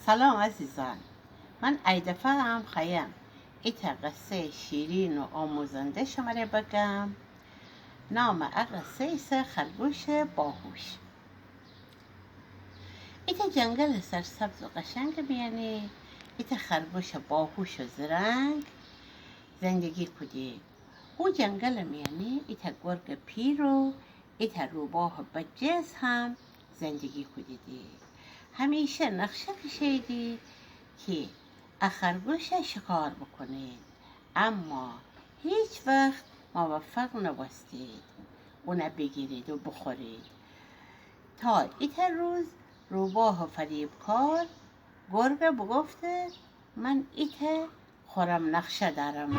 سلام عزیزان، من ایدفعه هم خیم ایتا قصه شیرین و آموزنده شماره بگم. نام قصه ایست خرگوش باهوش. ایتا جنگل سرسبز و قشنگ میانی ایتا خرگوش باهوش و زرنگ زندگی کدی. او جنگل میانی ایتا گرگ پیر و ایتا روباه و بجز هم زندگی کدیدی. همیشه نقشه کشیدی که خرگوش شکار بکنید، اما هیچ وقت موفق نبستید اونه بگیرید و بخورید. تا ایت روز روباه و فریبکار گربه بگفته من ایت خورم نقشه دارم.